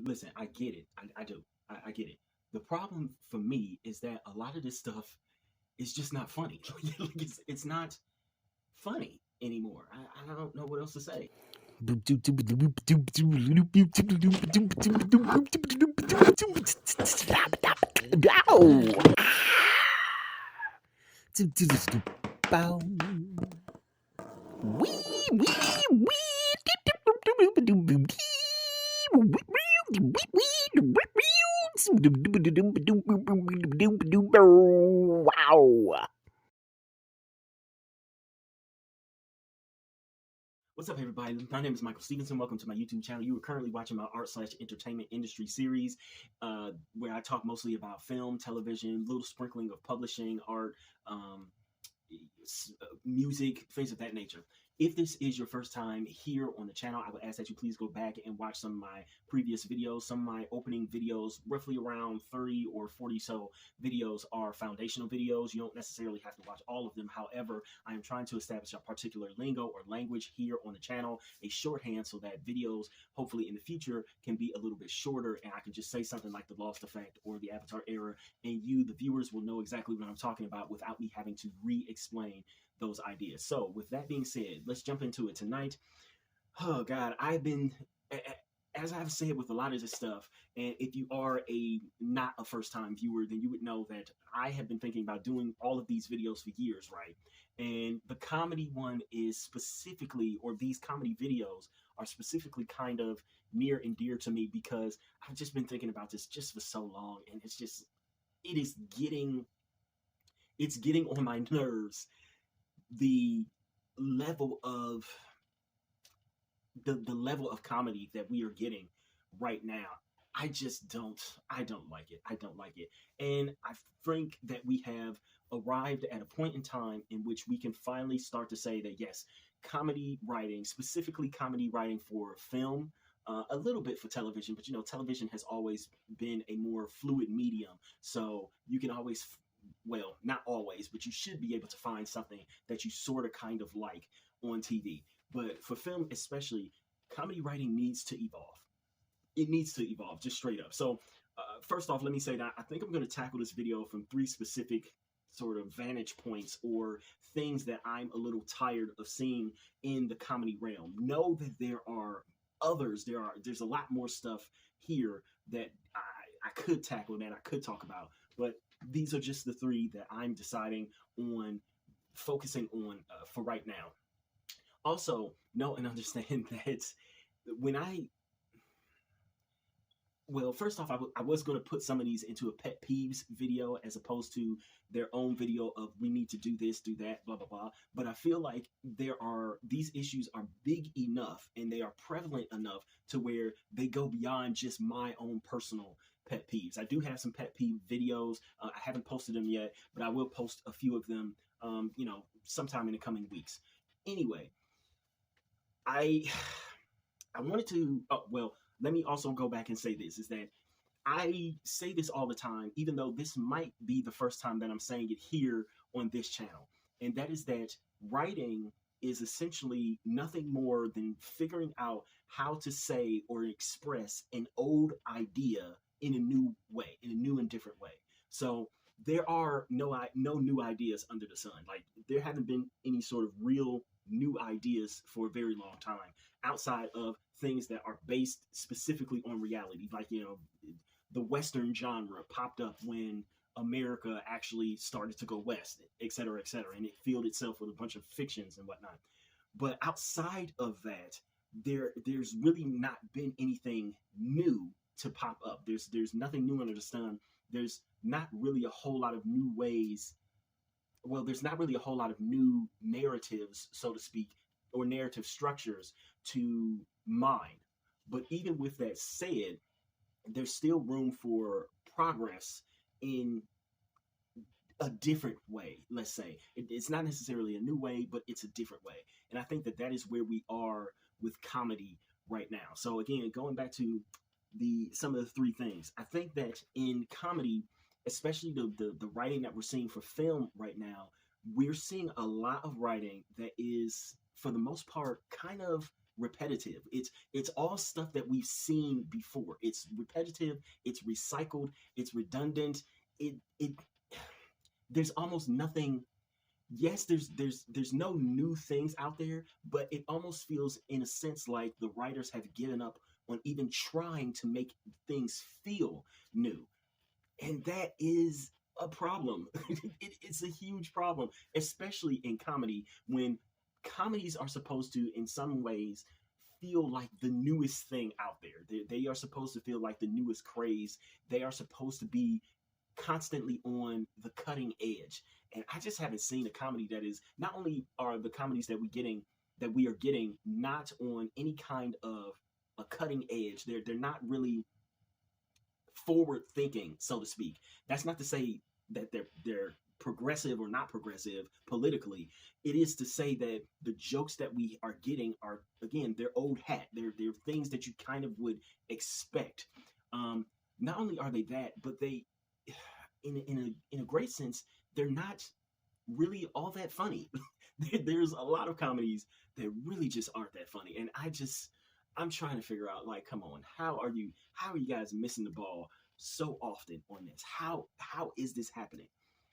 listen, I get it. I do. I get it. The problem for me is that a lot of this stuff is just not funny. Like it's not funny anymore. I don't know what else to say. Wow. What's up, everybody? My name is Michael Stevenson. Welcome to my YouTube channel. You are currently watching my art/entertainment industry series, where I talk mostly about film, television, little sprinkling of publishing, art, music, things of that nature. If this is your first time here on the channel, I would ask that you please go back and watch some of my previous videos. Some of my opening videos, roughly around 30 or 40 so videos, are foundational videos. You don't necessarily have to watch all of them. However, I am trying to establish a particular lingo or language here on the channel, a shorthand, so that videos, hopefully in the future, can be a little bit shorter and I can just say something like the Lost Effect or the Avatar Era, and you, the viewers, will know exactly what I'm talking about without me having to re-explain those ideas. So with that being said, let's jump into it tonight. Oh God, as I've said with a lot of this stuff, and if you are not a first time viewer, then you would know that I have been thinking about doing all of these videos for years, right? And the comedy one is specifically, or these comedy videos are specifically kind of near and dear to me because I've just been thinking about this just for so long, and it is getting on my nerves, the level of the level of comedy that we are getting right now. I don't like it. I don't like it. And I think that we have arrived at a point in time in which we can finally start to say that yes, comedy writing, specifically comedy writing for film, a little bit for television, but television has always been a more fluid medium. So you can always, well, not always, but you should be able to find something that you sort of kind of like on TV. But for film, especially, comedy writing needs to evolve. It needs to evolve, just straight up. So, first off, let me say that I think I'm going to tackle this video from three specific sort of vantage points or things that I'm a little tired of seeing in the comedy realm. Know that there are others. There's a lot more stuff here that I could tackle and that I could talk about, but these are just the three that I'm deciding on focusing on for right now. Also, know and understand that when I, well, first off, I was going to put some of these into a pet peeves video as opposed to their own video of we need to do this, do that, blah, blah, blah. But I feel like these issues are big enough and they are prevalent enough to where they go beyond just my own personal pet peeves. I do have some pet peeve videos. I haven't posted them yet, but I will post a few of them, sometime in the coming weeks. Anyway, I I wanted to, oh, well, let me also go back and say this, is that I say this all the time, even though this might be the first time that I'm saying it here on this channel. And that is that writing is essentially nothing more than figuring out how to say or express an old idea in a new way, in a new and different way. So there are no new ideas under the sun. Like there haven't been any sort of real new ideas for a very long time outside of things that are based specifically on reality. Like, the Western genre popped up when America actually started to go west, et cetera, and it filled itself with a bunch of fictions and whatnot. But outside of that, there's really not been anything new to pop up. There's nothing new under the sun. There's not really a whole lot of new ways. Well, there's not really a whole lot of new narratives, so to speak, or narrative structures to mine. But even with that said, there's still room for progress in a different way. Let's say it's not necessarily a new way, but it's a different way. And I think that is where we are with comedy right now. So again, going back to some of the three things, I think that in comedy, especially the writing that we're seeing for film right now, we're seeing a lot of writing that is, for the most part, kind of repetitive. It's all stuff that we've seen before. It's repetitive, it's recycled, it's redundant. It there's almost nothing. Yes, there's no new things out there, but it almost feels in a sense like the writers have given up on even trying to make things feel new. And that is a problem. It's a huge problem, especially in comedy, when comedies are supposed to, in some ways, feel like the newest thing out there. They are supposed to feel like the newest craze. They are supposed to be constantly on the cutting edge. And I just haven't seen a comedy that is, not only are the comedies that we are getting not on any kind of a cutting edge. They're not really forward thinking, so to speak. That's not to say that they're progressive or not progressive politically. It is to say that the jokes that we are getting are, again, they're old hat. They're things that you kind of would expect. Not only are they that, but they, in a great sense, they're not really all that funny. There's a lot of comedies that really just aren't that funny, and I'm trying to figure out, like, come on, how are you guys missing the ball so often on this? How is this happening?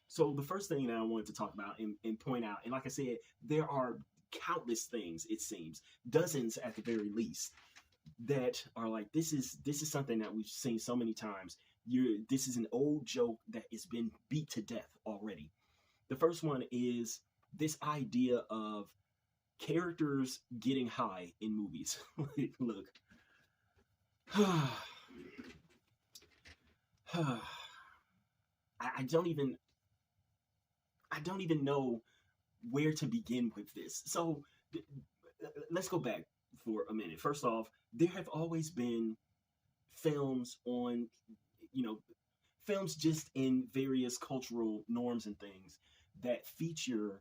So the first thing that I wanted to talk about and point out, and like I said, there are countless things, it seems, dozens at the very least, that are like, this is something that we've seen so many times. This is an old joke that has been beat to death already. The first one is this idea of characters getting high in movies. Look, I don't even know where to begin with this. So let's go back for a minute. First off, there have always been films on, films just in various cultural norms and things that feature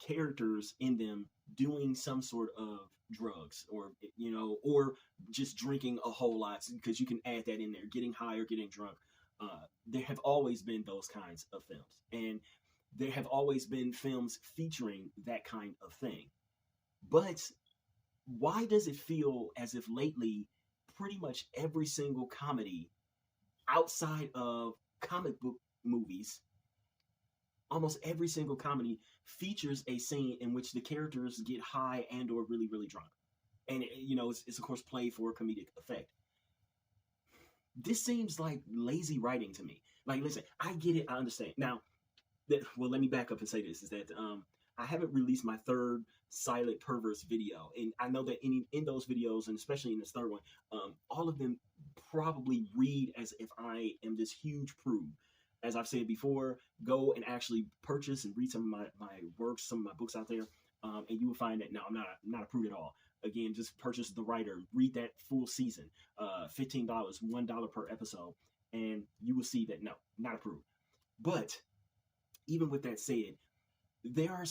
characters in them doing some sort of drugs, or just drinking a whole lot, because you can add that in there, getting high or getting drunk. There have always been those kinds of films, and there have always been films featuring that kind of thing. But why does it feel as if lately pretty much every single comedy outside of comic book movies, almost every single comedy features a scene in which the characters get high and or really, really drunk? And, it's of course played for a comedic effect. This seems like lazy writing to me. Like, listen, I get it. I understand. Now, let me back up and say this, is that I haven't released my third Silent Perverse video. And I know that in those videos, and especially in this third one, all of them probably read as if I am this huge prude. As I've said before, go and actually purchase and read some of my works, some of my books out there, and you will find that, no, I'm not a prude at all. Again, just purchase The Writer, read that full season, $15, $1 per episode, and you will see that, no, not a prude. But even with that said, there are,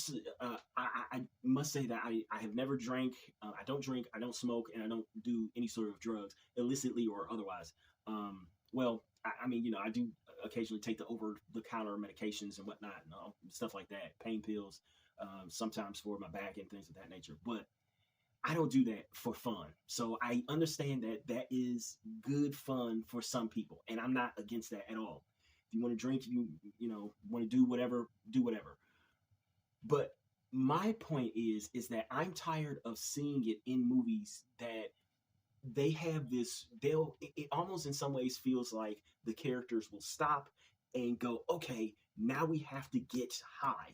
I must say that I have never drank, I don't drink, I don't smoke, and I don't do any sort of drugs, illicitly or otherwise. Well, I mean, I do occasionally take the over-the-counter medications and whatnot, and stuff like that, pain pills, sometimes for my back and things of that nature. But I don't do that for fun. So I understand that that is good fun for some people, and I'm not against that at all. If you want to drink, you want to do whatever, do whatever. But my point is that I'm tired of seeing it in movies that they have this, it almost in some ways feels like the characters will stop and go, okay, now we have to get high,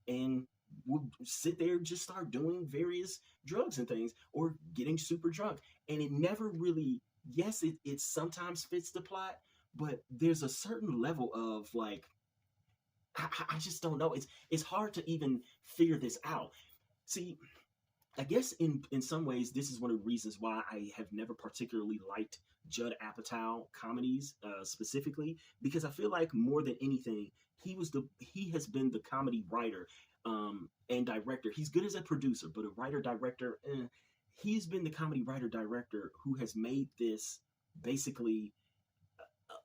and we'll sit there and just start doing various drugs and things, or getting super drunk. And it never really, yes, it sometimes fits the plot, but there's a certain level of, like, I just don't know. It's hard to even figure this out. See, I guess in some ways, this is one of the reasons why I have never particularly liked Judd Apatow comedies, specifically, because I feel like more than anything, he has been the comedy writer, and director. He's good as a producer, but a writer director, he's been the comedy writer director who has made this basically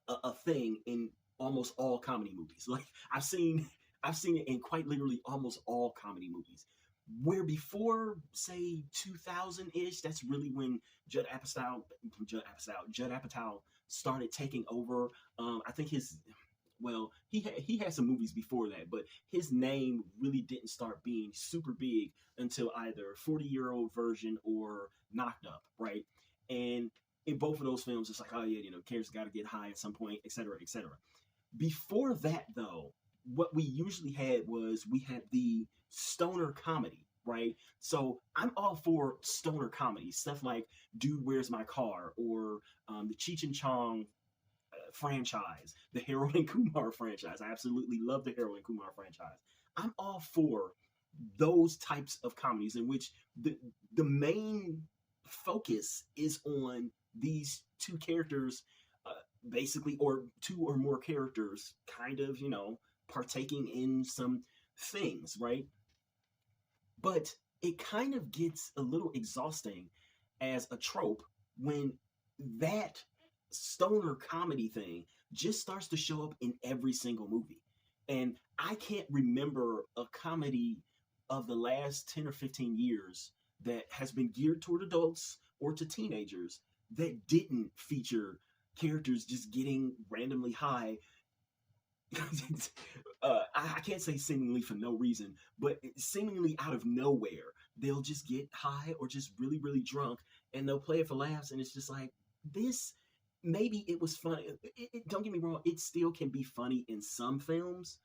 a thing in almost all comedy movies. Like, I've seen it in quite literally almost all comedy movies. Where before, say 2000-ish, that's really when Judd Apatow started taking over. I think he had some movies before that, but his name really didn't start being super big until either 40-year-old version or Knocked Up, right? And in both of those films, it's like, oh yeah, characters got to get high at some point, et cetera, et cetera. Before that, though, what we usually had was we had the stoner comedy, right? So I'm all for stoner comedy, stuff like Dude, Where's My Car, or the Cheech and Chong franchise, the Harold and Kumar franchise. I absolutely love the Harold and Kumar franchise. I'm all for those types of comedies in which the main focus is on these two characters, basically, or two or more characters, kind of, partaking in some things, right? But it kind of gets a little exhausting as a trope when that stoner comedy thing just starts to show up in every single movie. And I can't remember a comedy of the last 10 or 15 years that has been geared toward adults or to teenagers that didn't feature characters just getting randomly high. I can't say seemingly for no reason, but seemingly out of nowhere, they'll just get high or just really, really drunk, and they'll play it for laughs. And it's just like, this, maybe it was funny. Don't get me wrong, it still can be funny in some films,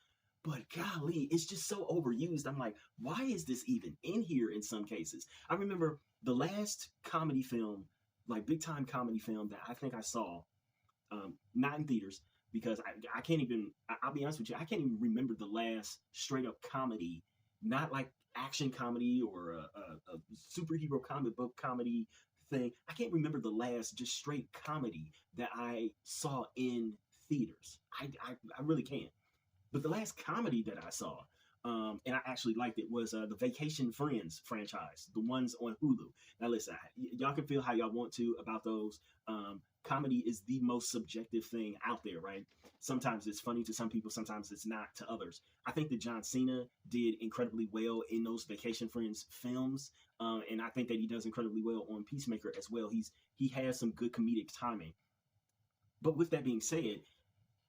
but golly, it's just so overused. I'm like, why is this even in here in some cases? I remember the last comedy film, like big time comedy film that I think I saw, not in theaters, because I can't even, I'll be honest with you, I can't even remember the last straight up comedy, not like action comedy or a superhero comic book comedy thing. I can't remember the last just straight comedy that I saw in theaters. I really can't. But the last comedy that I saw, and I actually liked it, was the Vacation Friends franchise, the ones on Hulu. Now listen, y'all can feel how y'all want to about those. Comedy is the most subjective thing out there, right? Sometimes it's funny to some people, sometimes it's not to others. I think that John Cena did incredibly well in those Vacation Friends films, and I think that he does incredibly well on Peacemaker as well. He has some good comedic timing. But with that being said,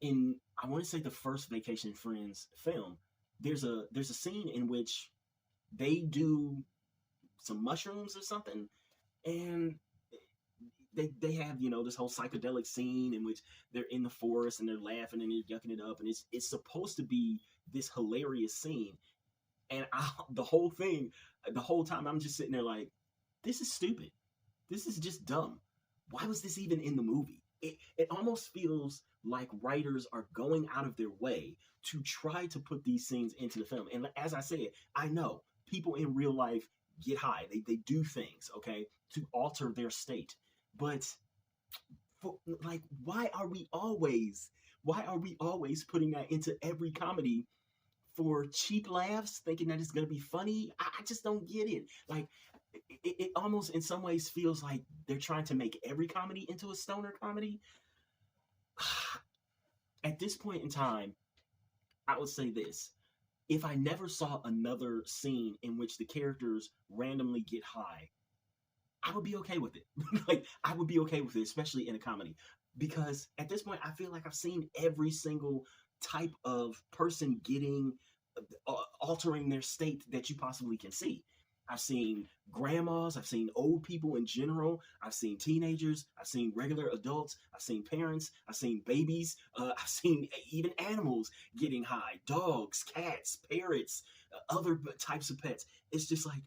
in, I want to say, the first Vacation Friends film, there's a scene in which they do some mushrooms or something, and they have, this whole psychedelic scene in which they're in the forest and they're laughing and they're yucking it up, and it's supposed to be this hilarious scene. And the whole time I'm just sitting there like, this is stupid. This is just dumb. Why was this even in the movie? It almost feels like writers are going out of their way to try to put these scenes into the film. And as I said, I know people in real life get high. They do things, okay, to alter their state. But why are we always putting that into every comedy for cheap laughs, thinking that it's going to be funny? I just don't get it. Like, it almost in some ways feels like they're trying to make every comedy into a stoner comedy. At this point in time, I would say this. If I never saw another scene in which the characters randomly get high, I would be okay with it. Like, I would be okay with it, especially in a comedy. Because at this point, I feel like I've seen every single type of person getting, altering their state that you possibly can see. I've seen grandmas, I've seen old people in general, I've seen teenagers, I've seen regular adults, I've seen parents, I've seen babies, I've seen even animals getting high, dogs, cats, parrots, other types of pets. It's just like,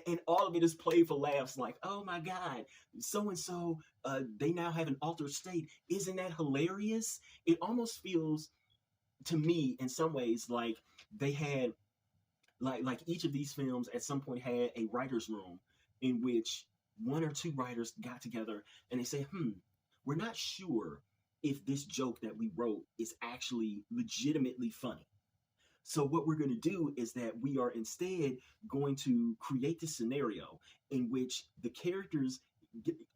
and all of it is played for laughs, like, oh my God, so-and-so, they now have an altered state. Isn't that hilarious? It almost feels to me in some ways like they had, like each of these films at some point had a writer's room in which one or two writers got together and they say, we're not sure if this joke that we wrote is actually legitimately funny. So what we're going to do is that we are instead going to create this scenario in which the characters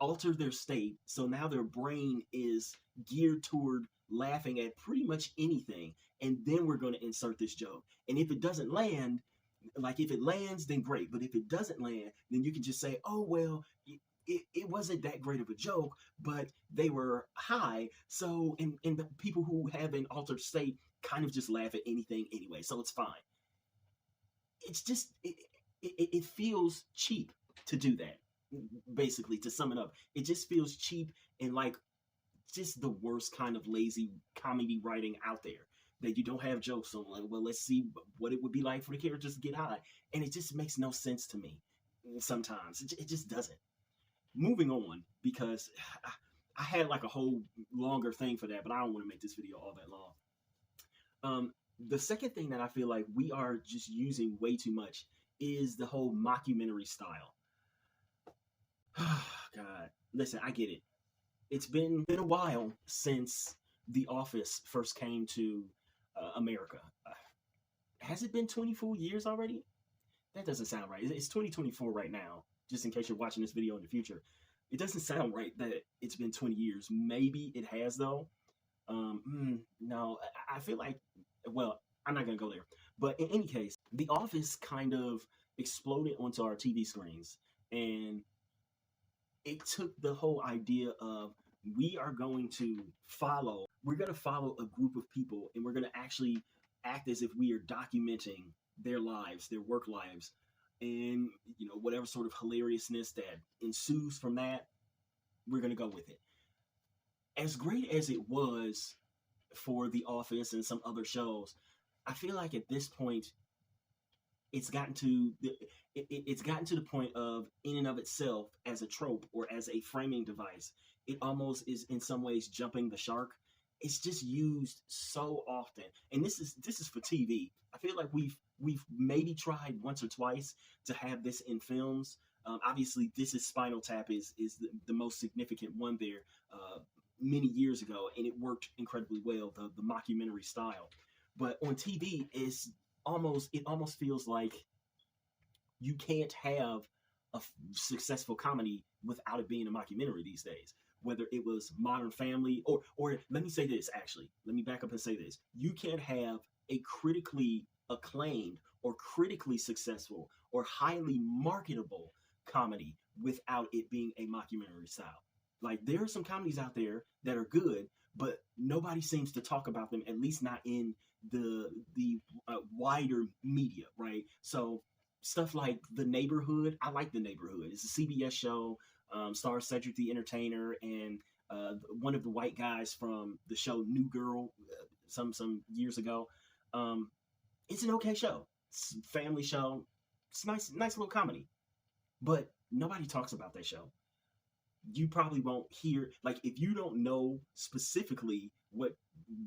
alter their state. So now their brain is geared toward laughing at pretty much anything. And then we're going to insert this joke. And if it doesn't land, Like if it lands, then great. But if it doesn't land, then you can just say, oh, well, it wasn't that great of a joke, but they were high. So, and the people who have an altered state kind of just laugh at anything anyway. So it's fine. It's just, it feels cheap to do that. Basically, to sum it up, it just feels cheap and like just the worst kind of lazy comedy writing out there. That you don't have jokes on, like, well, let's see what it would be like for the characters to get high. And it just makes no sense to me sometimes. It just doesn't. Moving on, because I had like a whole longer thing for that, but I don't want to make this video all that long. The second thing that I feel like we are just using way too much is the whole mockumentary style. God, listen, I get it. It's been a while since The Office first came to America. Has it been 24 years already? That doesn't sound right. It's 2024 right now, just in case you're watching this video in the future. It doesn't sound right that it's been 20 years. Maybe it has, though. No, I feel like, well, I'm not going to go there. But in any case, The Office kind of exploded onto our TV screens. And it took the whole idea of we're going to follow a group of people, and we're going to actually act as if we are documenting their lives, their work lives, and whatever sort of hilariousness that ensues from that, we're going to go with it. As great as it was for The Office and some other shows, I feel like at this point it's gotten to the point of, in and of itself, as a trope or as a framing device, it almost is in some ways jumping the shark. It's just used so often, and this is for TV. I feel like we've maybe tried once or twice to have this in films. Obviously, This Is Spinal Tap is the most significant one there many years ago, and it worked incredibly well, the mockumentary style. But on TV, it almost feels like you can't have a successful comedy without it being a mockumentary these days. Whether it was Modern Family, or let me say this, actually. Let me back up and say this. You can't have a critically acclaimed or critically successful or highly marketable comedy without it being a mockumentary style. Like, there are some comedies out there that are good, but nobody seems to talk about them, at least not in the wider media, right? So stuff like The Neighborhood. I like The Neighborhood. It's a CBS show. Stars Cedric the Entertainer and one of the white guys from the show New Girl some years ago. It's an okay show. It's a family show. It's nice little comedy. But nobody talks about that show. You probably won't hear, like, if you don't know specifically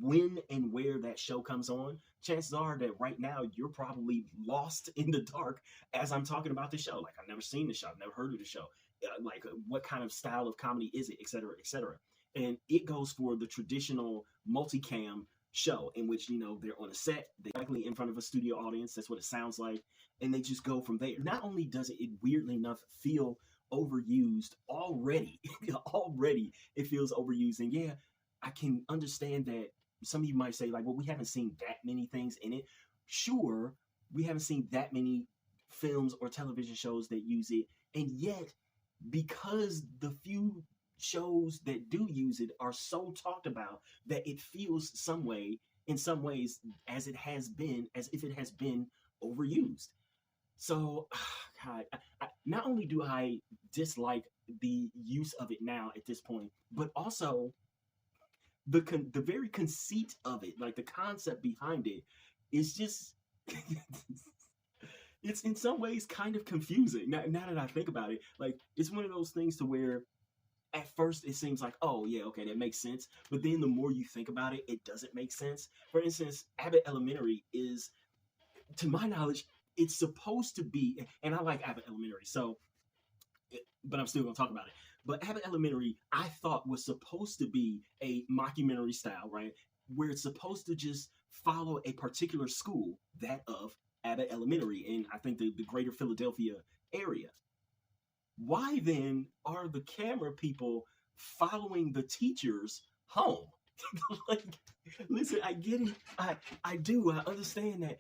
when and where that show comes on, chances are that right now you're probably lost in the dark as I'm talking about the show. Like, I've never seen the show. I've never heard of the show. Like, what kind of style of comedy is it, et cetera, et cetera. And it goes for the traditional multicam show in which, they're on a set, they're likely in front of a studio audience. That's what it sounds like. And they just go from there. Not only does it weirdly enough feel overused already, it feels overused. And yeah, I can understand that some of you might say, like, well, we haven't seen that many things in it. Sure, we haven't seen that many films or television shows that use it. And yet, because the few shows that do use it are so talked about, that it feels in some ways as if it has been overused. So, God, not only do I dislike the use of it now at this point, but also the very conceit of it, like the concept behind it, is just it's in some ways kind of confusing. Now that I think about it, like, it's one of those things to where at first it seems like, oh yeah, okay, that makes sense. But then the more you think about it, it doesn't make sense. For instance, Abbott Elementary is, to my knowledge, it's supposed to be, and I like Abbott Elementary, but I'm still going to talk about it. But Abbott Elementary, I thought, was supposed to be a mockumentary style, right? Where it's supposed to just follow a particular school, that of Abbott Elementary in, I think, the greater Philadelphia area. Why then are the camera people following the teachers home? Like, listen, I get it. I do. I understand that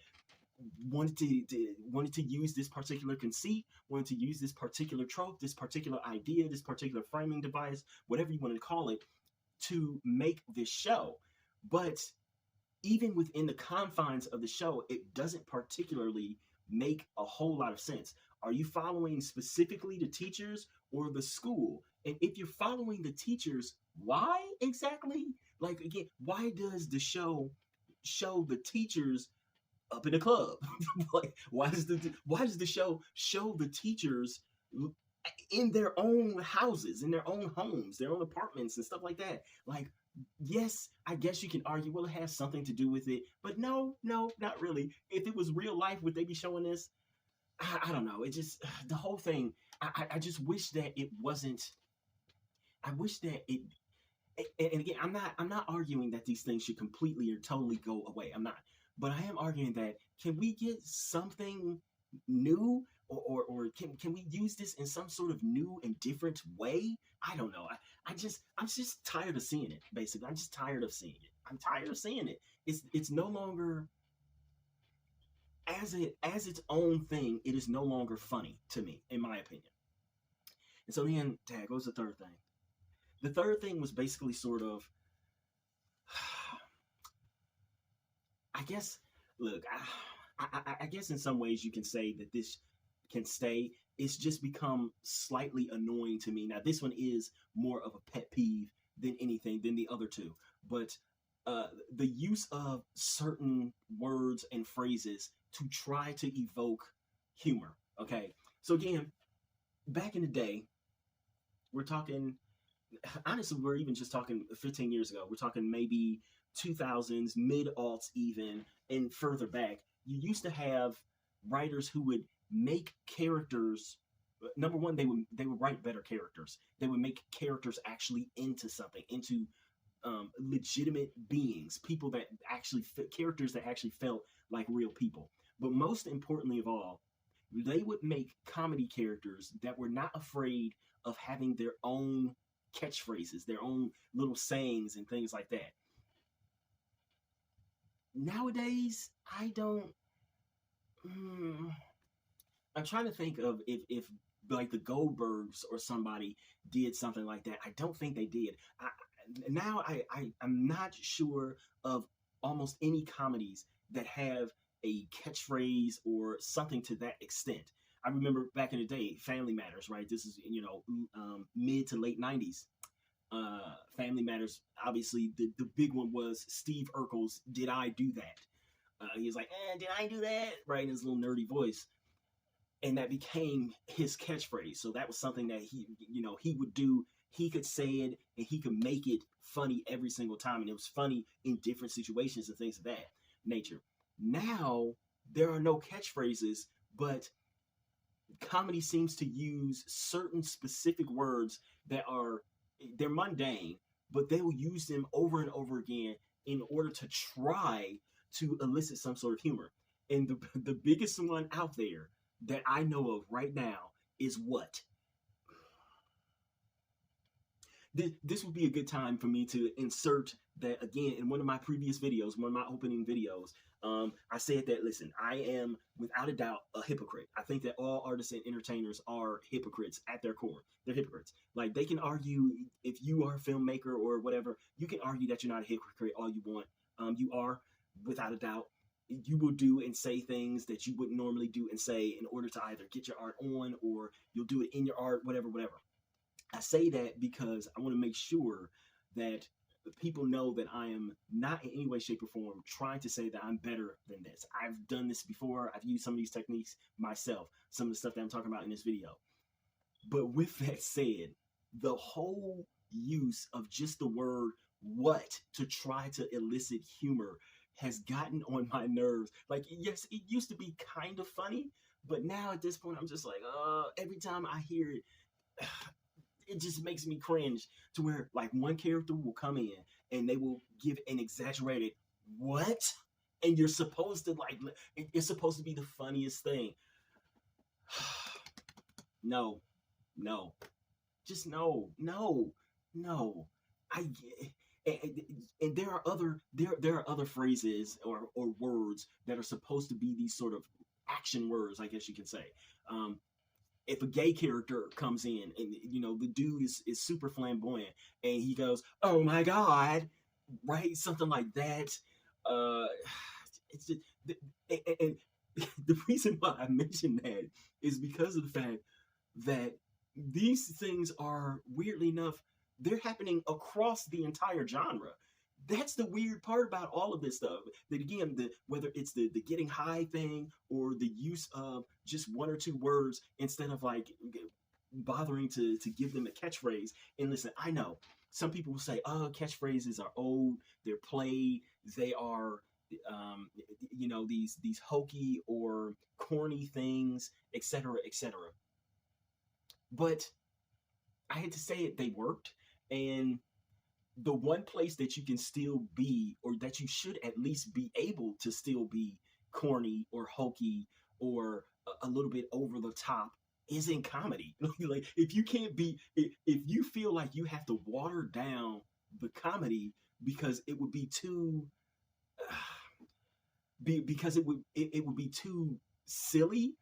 wanted to use this particular conceit, wanted to use this particular trope, this particular idea, this particular framing device, whatever you want to call it, to make this show. But even within the confines of the show, it doesn't particularly make a whole lot of sense. Are you following specifically the teachers or the school? And if you're following the teachers, why exactly? Like, again, why does the show the teachers up in the club? Like, why does the show the teachers in their own houses, in their own homes, their own apartments and stuff like that? Like, yes, I guess you can argue, well, it has something to do with it, but no, not really. If it was real life, would they be showing this? I don't know. It just, the whole thing, I just wish that it wasn't. I wish that it. And again, I'm not arguing that these things should completely or totally go away. I'm not, but I am arguing that, can we get something new, or can we use this in some sort of new and different way? I don't know. I'm just tired of seeing it. Basically, I'm just tired of seeing it. I'm tired of seeing it. It's no longer as its own thing. It is no longer funny to me, in my opinion. And so then, what was the third thing? The third thing was basically sort of, I guess, look, I guess in some ways you can say that this can stay. It's just become slightly annoying to me. Now, this one is more of a pet peeve than anything, than the other two. But the use of certain words and phrases to try to evoke humor, okay? So again, back in the day, we're talking, honestly, we're even just talking 15 years ago. We're talking maybe 2000s, mid-aughts even, and further back. You used to have writers who would make characters. Number one, they would write better characters. They would make characters actually into something, into legitimate beings, people that actually characters that actually felt like real people. But most importantly of all, they would make comedy characters that were not afraid of having their own catchphrases, their own little sayings and things like that. Nowadays, I don't. I'm trying to think of if like the Goldbergs or somebody did something like that. I don't think they did. I'm not sure of almost any comedies that have a catchphrase or something to that extent. I remember back in the day, Family Matters, right? This is, mid to late 90s. Family Matters, obviously, the big one was Steve Urkel's "Did I Do That?" He was like, "Did I do that?" Right, in his little nerdy voice. And that became his catchphrase. So that was something that he would do. He could say it and he could make it funny every single time. And it was funny in different situations and things of that nature. Now, there are no catchphrases, but comedy seems to use certain specific words that they're mundane, but they will use them over and over again in order to try to elicit some sort of humor. And the biggest one out there that I know of right now is what? This would be a good time for me to insert that again in one of my previous videos, one of my opening videos. I said that, listen, I am without a doubt a hypocrite. I think that all artists and entertainers are hypocrites at their core. They're hypocrites. Like, they can argue, if you are a filmmaker or whatever, you can argue that you're not a hypocrite all you want. You are, without a doubt. You will do and say things that you wouldn't normally do and say in order to either get your art on, or you'll do it in your art, whatever. I say that because I want to make sure that people know that I am not in any way, shape, or form trying to say that I'm better than this. I've done this before. I've used some of these techniques myself, some of the stuff that I'm talking about in this video. But with that said, the whole use of just the word "what" to try to elicit humor has gotten on my nerves. Like, yes, it used to be kind of funny, but now at this point, I'm just like, every time I hear it, it just makes me cringe, to where, like, one character will come in and they will give an exaggerated "what?" And you're supposed to, like, it's supposed to be the funniest thing. No. Just no. and there are other phrases or words that are supposed to be these sort of action words, I guess you can say. If a gay character comes in and the dude is super flamboyant and he goes, "Oh my god," right, something like that. uh it's just, and the reason why I mention that is because of the fact that these things are, weirdly enough, they're happening across the entire genre. That's the weird part about all of this stuff. That again, whether it's the getting high thing or the use of just one or two words instead of like bothering to give them a catchphrase. And listen, I know some people will say, "Oh, catchphrases are old. They're played. They are, these hokey or corny things, etc., etc." But I had to say it, they worked. And the one place that you can still be, or that you should at least be able to still be corny or hokey or a little bit over the top, is in comedy. Like, if you can't be, if you feel like you have to water down the comedy because it would be too, because it would be too silly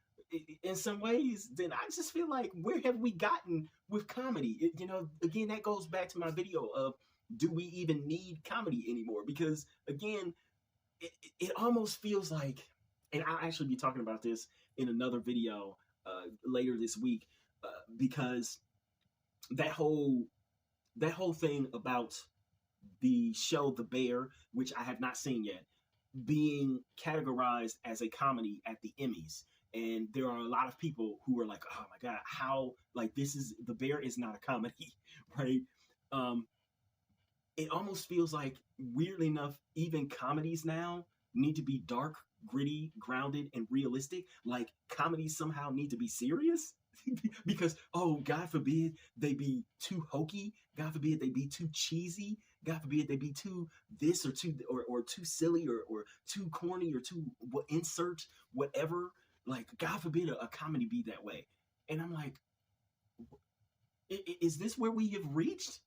in some ways, then I just feel like, where have we gotten with comedy? Again, that goes back to my video of, do we even need comedy anymore? Because again, it almost feels like, and I'll actually be talking about this in another video later this week, because that whole thing about the show The Bear, which I have not seen yet, being categorized as a comedy at the Emmys. And there are a lot of people who are like, "Oh my god, how, like, this is, The Bear is not a comedy," right? It almost feels like, weirdly enough, even comedies now need to be dark, gritty, grounded, and realistic. Like, comedies somehow need to be serious because, oh, God forbid they be too hokey. God forbid they be too cheesy. God forbid they be too this or too or too silly or too corny or too insert whatever. Like, God forbid a comedy be that way. And I'm like, is this where we have reached?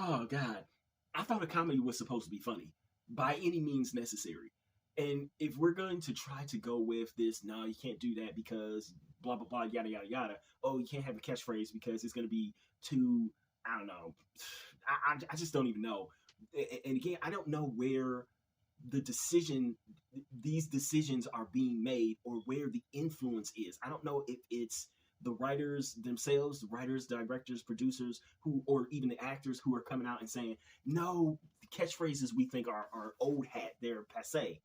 Oh God, I thought a comedy was supposed to be funny by any means necessary. And if we're going to try to go with this, no, you can't do that because blah blah blah, yada yada yada. Oh, you can't have a catchphrase because it's going to be too, I don't know. I just don't even know. And again, I don't know where these decisions are being made, or where the influence is. I don't know if it's the writers themselves, the writers, directors, producers, who, or even the actors who are coming out and saying, "No, the catchphrases we think are old hat, they're passe,"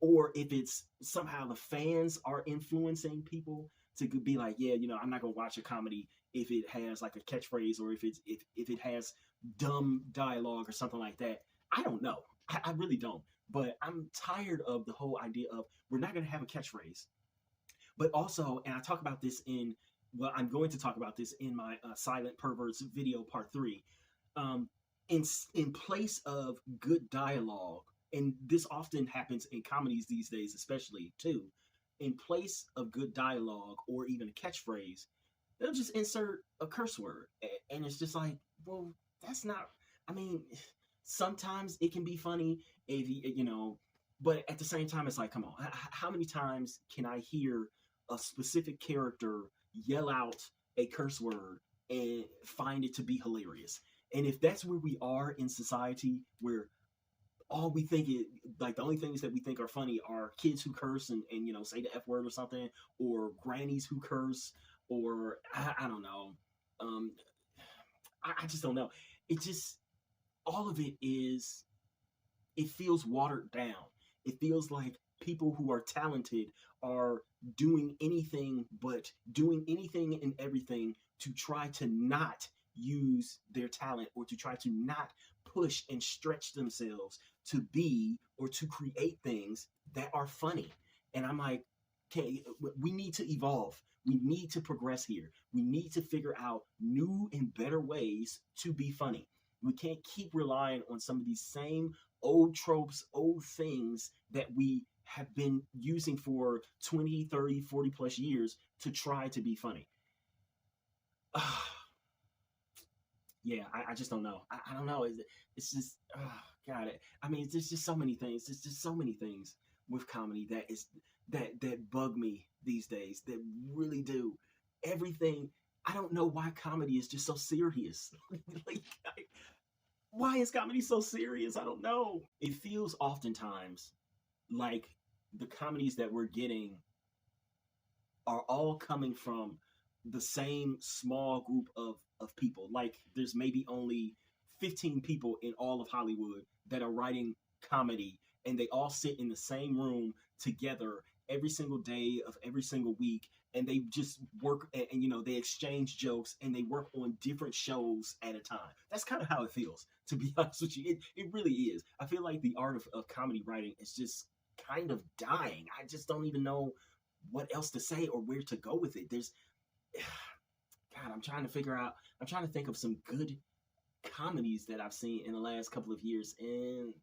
or if it's somehow the fans are influencing people to be like, "Yeah, I'm not gonna watch a comedy if it has like a catchphrase, or if it has dumb dialogue or something like that." I don't know. I really don't. But I'm tired of the whole idea of, we're not gonna have a catchphrase. But also, and I talk about this in, well, I'm going to talk about this in my Silent Perverts video part 3. In place of good dialogue, and this often happens in comedies these days, especially too, in place of good dialogue or even a catchphrase, they'll just insert a curse word, and it's just like, well, that's not. I mean, sometimes it can be funny if but at the same time, it's like, come on, how many times can I hear a specific character yell out a curse word and find it to be hilarious? And if that's where we are in society, where all we think is, like, the only things that we think are funny are kids who curse and say the F word or something, or grannies who curse, or I don't know. Um, I just don't know. It just, all of it is, it feels watered down. It feels like people who are talented are doing anything and everything to try to not use their talent, or to try to not push and stretch themselves to be, or to create things that are funny. And I'm like, okay, we need to evolve. We need to progress here. We need to figure out new and better ways to be funny. We can't keep relying on some of these same old tropes, old things that we have been using for 20, 30, 40 plus years to try to be funny. Yeah, I just don't know. I don't know. It's just, oh, God. I mean, there's just so many things. There's just so many things with comedy that bug me these days. That really do. Everything. I don't know why comedy is just so serious. like, why is comedy so serious? I don't know. It feels oftentimes like the comedies that we're getting are all coming from the same small group of people. Like there's maybe only 15 people in all of Hollywood that are writing comedy, and they all sit in the same room together every single day of every single week, and they just work, and they exchange jokes, and they work on different shows at a time. That's kind of how it feels, to be honest with you. It really is. I feel like the art of comedy writing is just kind of dying. I just don't even know what else to say or where to go with it. There's God, I'm trying to think of some good comedies that I've seen in the last couple of years, and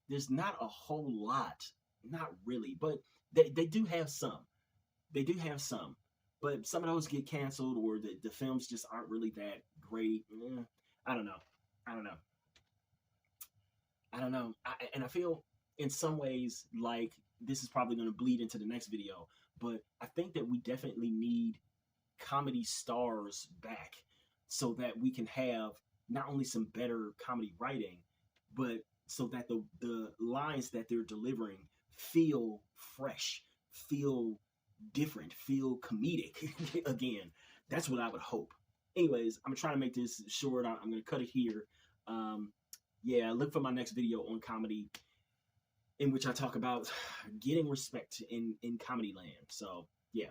there's not a whole lot. Not really, but they do have some. They do have some. But some of those get canceled, or the films just aren't really that great. I don't know. I don't know. I don't know. And I feel in some ways like this is probably going to bleed into the next video, but I think that we definitely need comedy stars back so that we can have not only some better comedy writing, but so that the lines that they're delivering feel fresh, feel different, feel comedic again. That's what I would hope. Anyways, I'm trying to make this short. I'm going to cut it here. Yeah, look for my next video on comedy, in which I talk about getting respect in comedy land. So yeah,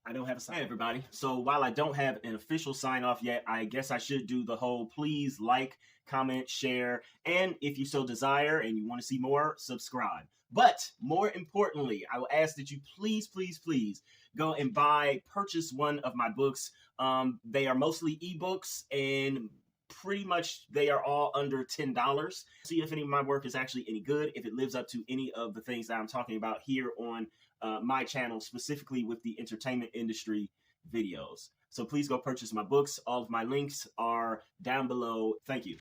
I don't have a sign. Hey everybody. So while I don't have an official sign off yet, I guess I should do the whole please like, comment, share, and if you so desire and you want to see more, subscribe. But more importantly, I will ask that you please, please, please go and purchase one of my books. They are mostly ebooks, and pretty much they are all under $10. See if any of my work is actually any good, if it lives up to any of the things that I'm talking about here on my channel, specifically with the entertainment industry videos. So please go purchase my books. All of my links are down below. Thank you.